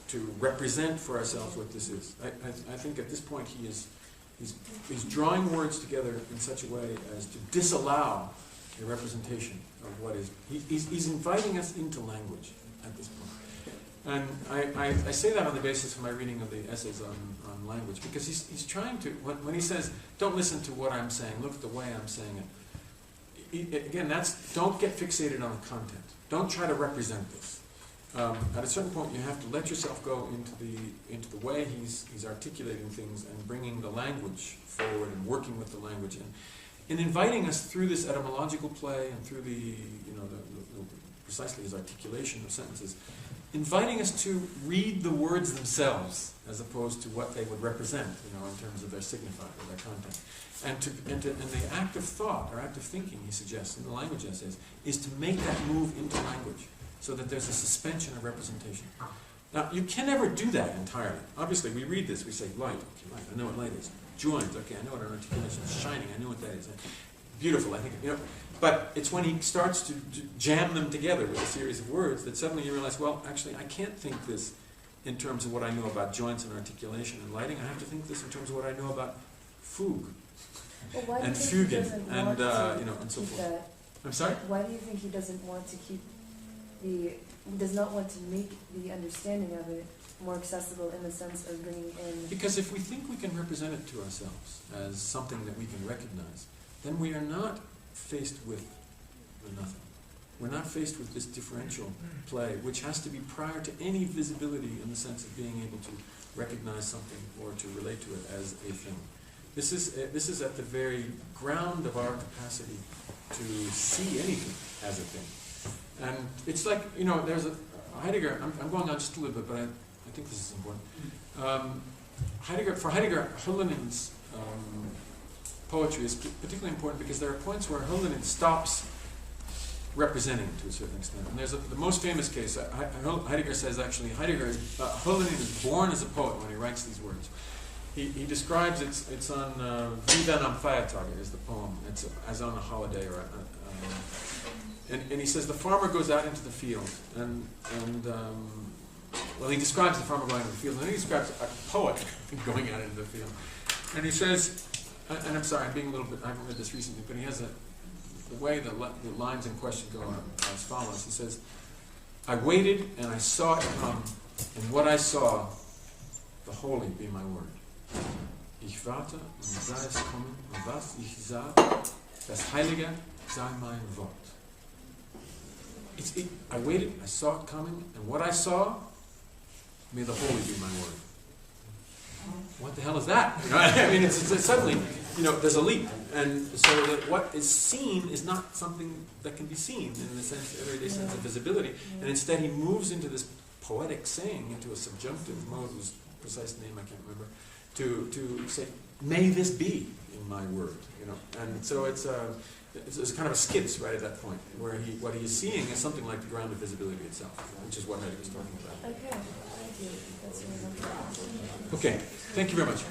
to represent for ourselves what this is. I think at this point he's drawing words together in such a way as to disallow a representation of what is. He's inviting us into language at this point. And I say that on the basis of my reading of the essays on language, because he's trying to, when he says, don't listen to what I'm saying, look at the way I'm saying it, again, don't get fixated on the content. Don't try to represent this. At a certain point, you have to let yourself go into the way he's articulating things and bringing the language forward and working with the language and inviting us through this etymological play and through the precisely his articulation of sentences, inviting us to read the words themselves as opposed to what they would represent, in terms of their signifier or their content. And the act of thought or act of thinking, he suggests in the language essays, is to make that move into language so that there's a suspension of representation. Now, you can never do that entirely. Obviously, we read this, we say light, okay, light, I know what light is. Joins, okay, I know what an articulation is. Shining, I know what that is. Beautiful, I think, but it's when he starts to jam them together with a series of words that suddenly you realize, well, actually, I can't think this in terms of what I know about joints and articulation and lighting. I have to think this in terms of what I know about fugue and fugen and and so forth. That? I'm sorry? Why do you think he doesn't want to keep does not want to make the understanding of it more accessible in the sense of bringing in... Because if we think we can represent it to ourselves as something that we can recognize, then we are not faced with the nothing. We're not faced with this differential play, which has to be prior to any visibility in the sense of being able to recognize something or to relate to it as a thing. This is at the very ground of our capacity to see anything as a thing. And it's like, there's a Heidegger, I'm going on just a little bit, but I think this is important. For Heidegger, Höllenen's poetry is particularly important because there are points where Höllenen stops representing to a certain extent. And there's the most famous case, Heidegger says actually, Höllenen is born as a poet when he writes these words. He describes, it's on Vida am Feiertage is the poem, it's as on a holiday or and he says the farmer goes out into the field and he describes the farmer going into the field, and then he describes a poet going out into the field. And he says, and I'm sorry, I'm being a little bit, I haven't read this recently, but he has the way the lines in question go as follows. He says, I waited and I saw it come, and what I saw, the holy be my word. Ich warte und sah es kommen, und was ich sah, das Heilige sei mein Wort. I waited, I saw it coming, and what I saw, may the holy be my word. What the hell is that? I mean, it's suddenly, there's a leap, and so that what is seen is not something that can be seen in the everyday sense of visibility, and instead he moves into this poetic saying, into a subjunctive mode, whose precise name I can't remember, to say, may this be in my word, and so it's kind of a skits right at that point, where what he is seeing is something like the ground of visibility itself, which is what Heidegger was talking about. Okay, thank you. That's really helpful. Okay, thank you very much.